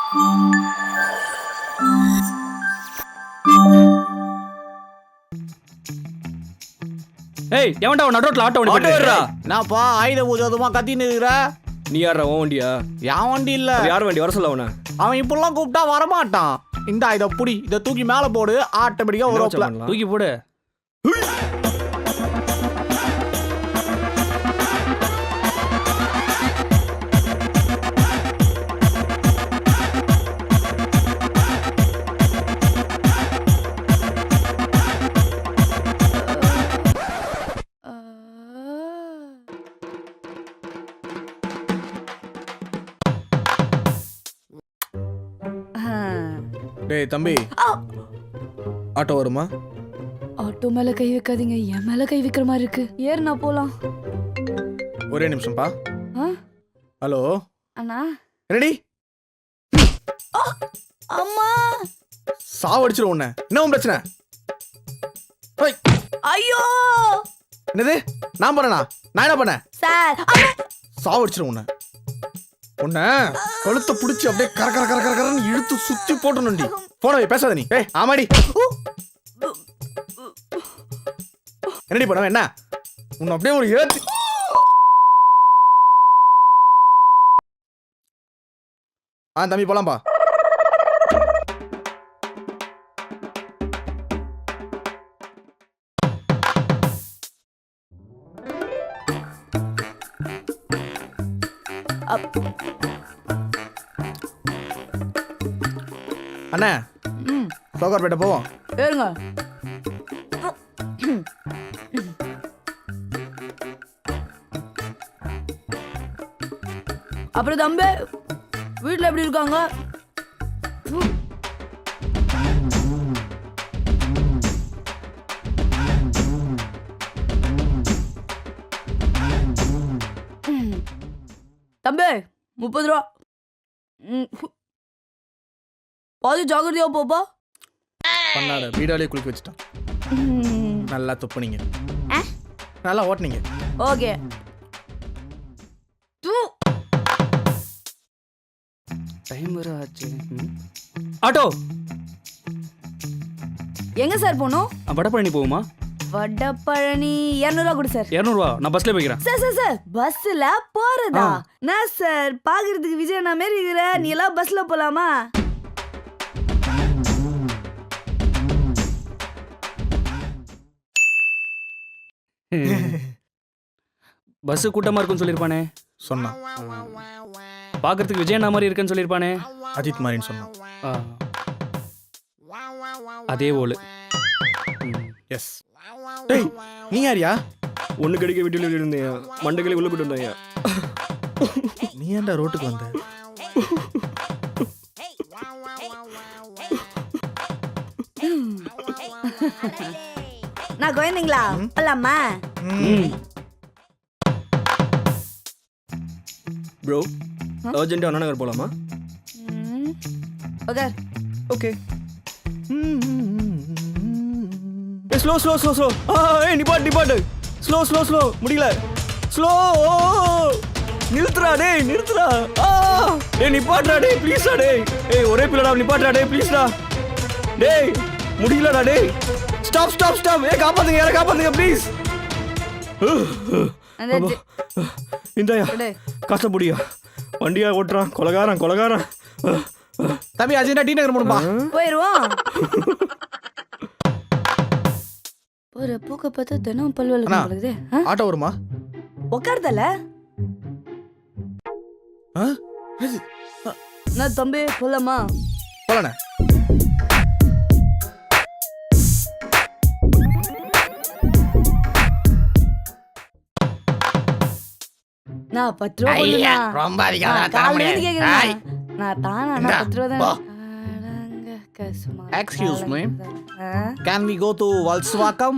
ஏய் எவன்டா நடுரோட்ல ஆட்டோ ஓடி வர்றா. நான்ப்பா ஆயுத பூஜை அதுமா கத்தின்னு இருக்கிற. நீ யாரா உன் வண்டியா? என் வண்டி இல்ல. யார் வண்டி? வர சொல்ல அவனை. அவன் இப்பெல்லாம் கூப்பிட்டா வரமாட்டான். இந்த இதை புடி, இதை தூக்கி மேல போடு, ஆட்டோமேட்டிக்கா ஒரு தூக்கி போடு. டேய் தம்பி, ஆட்டோ வருமா? ஆட்டோ மேல கை வைக்காதீங்க, என் மேல கை வைக்கிற மாதிரி இருக்கு. ஏறுனா போலாம். ஒரே நிமிஷம்ப்பா. ஹலோ அண்ணா. ரெடி? அம்மா சாவடிச்சிரும் உன்னை. என்ன உன் பிரச்சனை? ஐயோ. என்னது? நான் பண்ணனா? நான் என்ன பண்ணேன்? சார் சாவடிச்சிரும் உன்னை. உன்னை கழுத்தை பிடிச்சி அப்படியே கர கர கர கரன்னு இழுத்து சுத்தி போட்டணும்டி. போன பேசாத நீ. ஏய் ஆமாடி. என்னடி பண்ண? என்ன உன்னை அப்படியே ஒரு ஏத்தி. தம்பி போலாம்பா. அண்ணா சோகார்பேட்டை போவோம். ஏறுங்க. அப்புறம் தம்பி வீட்டுல எப்படி இருக்காங்க? தம்பி 30 ரூபா. பாதி ஜாகிரதையா போப்பா. பண்ணாட வீடாலே குளிக்க வச்சுட்டான். நல்லா துப்புனீங்க, நல்லா ஓட்டுனீங்க. ஓகே. டைம் வர ஆச்சு. ஆட்டோ எங்க சார் போகணும்? வடபழனி போகுமா? வடபழனி 200 ரூபா கொடு சார். 200 ரூபா. நான் பஸ்ல போய்க்கிறேன். சார் சார் சார் பஸ்ல போறதா? நான் சார் பாக்குறதுக்கு விஜய் நான் மாரி இருக்கிற. நீ எல்லாம் பஸ்ல போலாமா? பஸ் கூட்டமா இருக்குன்னு சொல்லிருப்பானே. சொன்னான். பாக்குறதுக்கு விஜய் அண்ணா மாதிரி இருக்குன்னு சொல்லிருப்பானே. அஜித் மாதிரின்னு சொன்னான். அதே ஓலு. எஸ். டேய் நீ யாரியா? ஒண்ணு கடிக்க வீட்டுல இருந்தேன். மண்டகளி உள்ள போட்டு வந்தாயா? நீ ஏன்டா ரோட்டுக்கு வந்த? நான் குழந்தைங்களா போலாமா? ப்ரோ அர்ஜென்ட்டா அண்ணா நகர் போலாமா? Okay okay. Slow slow slow slow. ஏய் நிப்பாட்டு. Slow slow slow. முடியல. ஸ்லோ. நிறுத்துறா டேய், நிறுத்துறா. டேய் நிப்பாட்டுடா டேய், ப்ளீஸ்டா டேய். ஏய் ஒரே பிள்ளடா, நிப்பாட்டுடா டேய், ப்ளீஸ்டா. டேய் முடியலடா டேய். Stop stop stop. ஏய் காப்பாத்துங்க, யாரை காப்பாத்துங்க ப்ளீஸ். இந்தாயா கஷ்டப்படியா வண்டியா ஓட்டுறான். கொலகாரன். தம்பி அஜெண்டா டி நகர் போணும்பா. போயிருவோம். ஒரு பூக்க பார்த்து தினம் பல்வலுக்கு நடக்குது. ஆட்டோ வருமா? உட்கார்தல. நான் தம்பி போலாமா? போலானே. நான் 10 ரூபா போடுறேன். ரொம்ப அதிகமா தர முடியாது. நான் தானா 10 ரூபா தான். Excuse me. Can we go to Volkswagen?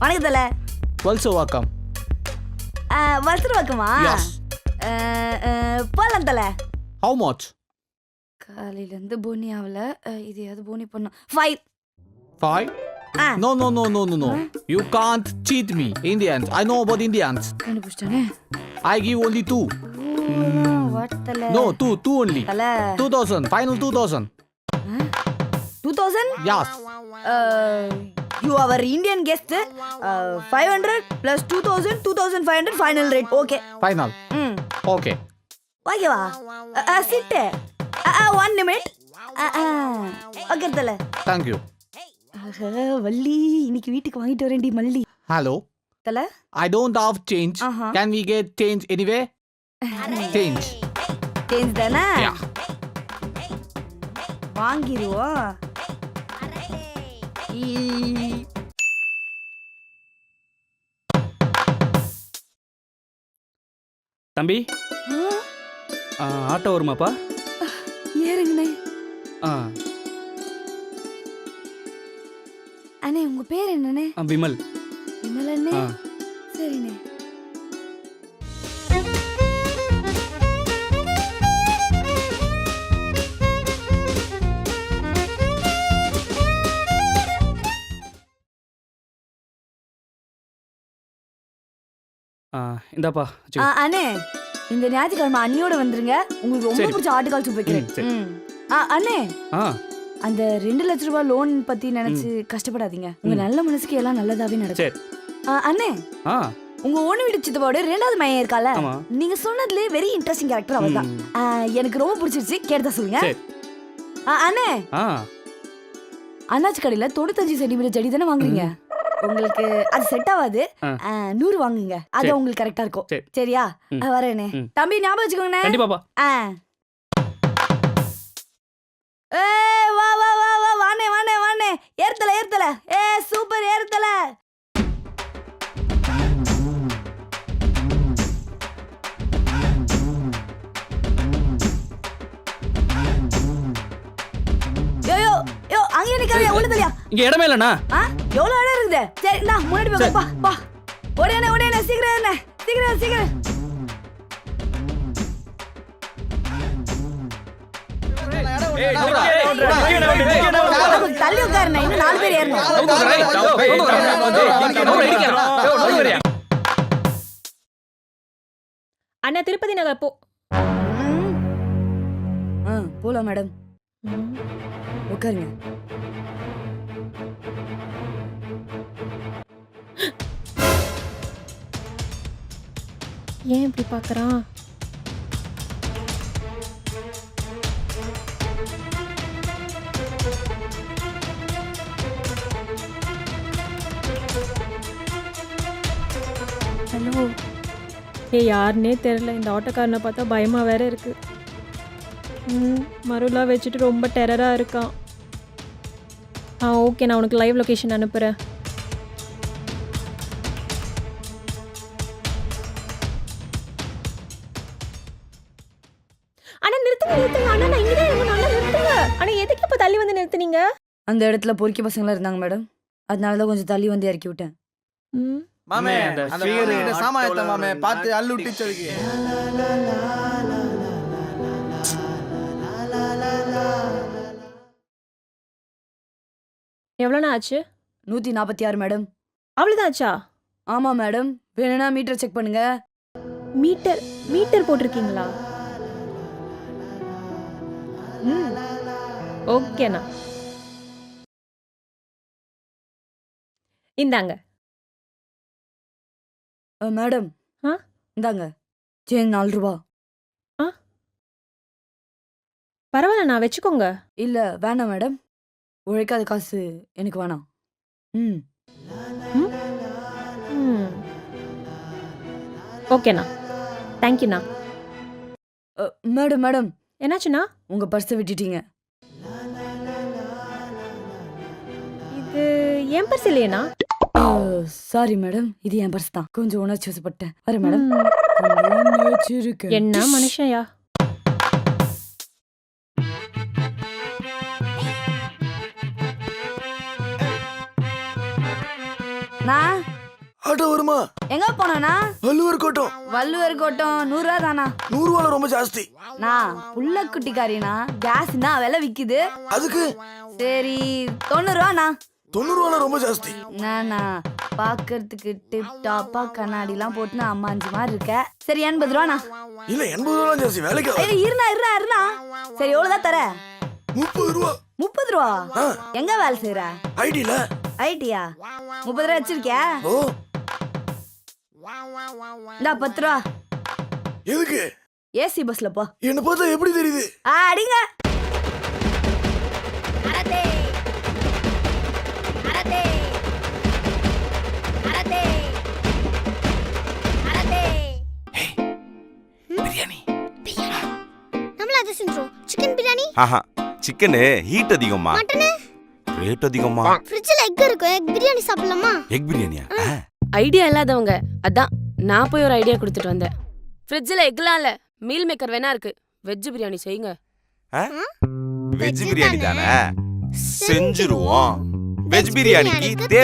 வணக்கம் தல. Volkswagen. வளர்த்துருவாக்குமா? Yes. போலாம் தல. How much? காலையில இருந்து போனி ஆகல. இதையாவது போனி பண்ணும். 5. 5? No. You can't cheat me. Indians. I know about Indians. கண்டுபிடிச்சிட்டானே I give only 2. வாட்டல No, 2 only. தல 2000. Final 2000. 2000 Yes. you our Indian guest 500 plus 2500 final rate okay Final. Okay. ஓகேவா sit 1 minute okay தல Thank you. Valli இன்னைக்கு வீட்டுக்கு வாங்கிட்டு வரேன்டி மல்லி Hello. தல I don't have change. Uh-huh. Can we get change anyway? Change. Change தானே Yeah. வாங்கிடுவோம் தம்பி ஆட்டோ வருமாப்பா? ஏறுங்கண்ணே ஆ அண்ணே உங்க பேர் என்னண்ணே? விமல். விமலண்ணே ஆ சரிண்ணே. இந்தாப்பா அண்ணே இந்த ஞாயிற்றுக்கிழமை அண்ணியோட வந்துருங்க. உங்களுக்கு ரொம்ப சரி. பிடிச்ச ஆட்டுக்கால் சூப் வைக்கிறேன். சரி. அண்ணே ஆ அந்த 2 லட்ச ரூபாய் லோன் பத்தி நினைச்சு கஷ்டப்படாதீங்க. உங்க நல்ல மனசுக்கு எல்லாம் நல்லதாவே நடக்கும். சரி. அண்ணே ஆ உங்க ஓன் வீடு சித்தப்பாவோட 2வது மையம் இருக்கால, ஆமா. நீங்க சொன்னதுல வெரி இன்ட்ரெஸ்டிங் கேரக்டர் அவர் தான். எனக்கு ரொம்ப பிடிச்சிருச்சு. கேட்டா சொல்லுங்க. சரி. அண்ணே ஆ அண்ணாச்சி கடையில 95 சென்டிமீட்டர் செடி தானே வாங்குறீங்க. உங்களுக்கு அது செட் ஆகாது. 100 வாங்குங்க. அது சரி. உங்களுக்கு கரெக்டா இருக்கும். சரி. சரியா? வரேனே. தம்பி ஞாபகம் வச்சுக்கோங்கண்ணே. கண்டிப்பாப்பா. வா வா வா வா வானே வானே வானே ஏர்த்தல சூப்பர் ஏர்த்தல. யோ அங்கே நிக்காதே உள்ளதலையா. இங்க இடமே இல்லண்ணா. எவ்வளவு இடம் இருக்குது. சரி இந்தா முன்னாடி போய் வா வா. ஓடேனே சீக்கிரம் சீக்கிரம். தள்ளி உட்காருண்ணே. இன்னும் 4 பேர் ஏறணும். அண்ணா திருப்பதி நகர் போ. போலாம் மேடம். உட்காருங்க. ஏன் இப்படி பார்க்கறான்? ஹலோ. யாருன்னே தெரியல. இந்த ஆட்டோக்காரனை பார்த்தா பயமா வேற இருக்கு. மருலாம் வச்சுட்டு ரொம்ப டெரரா இருக்கான். ஓகே, நான் உனக்கு லைவ் லொகேஷன் அனுப்புறேன். அண்ணா நிறுத்துங்க. அண்ணா நான் இங்கே தான் இருக்கேன். அண்ணா நிறுத்துங்க. அண்ணா எதுக்கு இப்போ தள்ளி வந்து நிறுத்துனீங்க? அந்த இடத்துல பொறுக்கி பசங்களா இருந்தாங்க மேடம். அதனால தான் கொஞ்சம் தள்ளி வந்து இறக்கி விட்டேன். மாமே அந்த அந்த figure பொண்ணுகிட்ட சாமாயத்த மாமே பார்த்து அள்ளு விட்டுச்சதுக்கு. எவ்வளோண்ணா ஆச்சு? 146 மேடம். அவ்வளோதான் ஆச்சா? ஆமா மேடம். வேணும்னா மீட்டர் செக் பண்ணுங்க. மீட்டர் போட்டிருக்கீங்களா? ஓகேண்ணா. இந்தாங்க. மேடம் இந்தாங்க சேஞ்ச் 4 ரூபா. பரவாயில்ல, நான் வச்சுக்கோங்க. இல்ல வேணாம் மேடம். உழைக்காத காசு எனக்கு வேணாம். ஓகேண்ணா, தேங்க்யூண்ணா. மேடம் என்னாச்சுண்ணா? உங்க பர்ஸை விட்டுட்டீங்க. இது என் பர்ஸ் இல்லையேண்ணா. சாரி மேடம், இது என் பர்ஸ் தான். கொஞ்சம் உணர்ச்சி வசப்பட்டேன். வர மேடம். என்ன மனுஷன்யா. நான் ஆட்டோ வருமா? எங்க போனா? வள்ளுவர் கோட்டம். வள்ளுவர் கோட்டம் 100 ரூபா தானா? 100 ரூபாய் ரொம்ப ஜாஸ்தி. நான் புள்ள குட்டிக்காரினா கேஸ் தான் விலை விக்குது. அதுக்கு சரி 90 ரூபாண்ணா. 90 ரொம்ப ஜாஸ்தி. நானா பாக்குறதுக்கு டிப் டாப்பா கண்ணாடிலாம் போட்டுன்னு அம்மா 5 மாதிரி இருக்க. சரி 80 ரூபாண்ணா. இல்ல 80 ஜாஸ்தி வேலைக்கு ஆகாது. ஏய் இருண்ணா. சரி எவ்வளவுதான் தர? 30 ரூபா. 30 ரூபா? எங்க வேலை செய்யற? ஐடில. ஐடியா? 30 ரூபா வச்சிருக்கியா? ஓ. இந்தா 10 ரூபா. எதுக்கு? ஏசி பஸ்ல போ. என்ன பார்த்தா எப்படி தெரியுது? அடிங்க. பிரியாணி. நம்மள அத செஞ்சோம். சிக்கன் பிரியாணி? ஆஹா சிக்கன் ஹீட் அதிகமா. மட்டன் ரேட் அதிகமா. ஃப்ரிட்ஜ்ல எக் இருக்கு. எக் பிரியாணி சாப்பிடலாமா? எக் பிரியாணியா? ஐடியா இல்லாதவங்க அதான் நான் போய் ஒரு ஐடியா கொடுத்துட்டு வந்தேன். ஃப்ரிட்ஜ்ல எக்லாம் இல்ல, மீல் மேக்கர் வேணா இருக்கு. வெஜ் பிரியாணி செய்யுங்க. வெஜ் பிரியாணி தானே செஞ்சிருவோம். வெஜ் பிரியாணிக்கு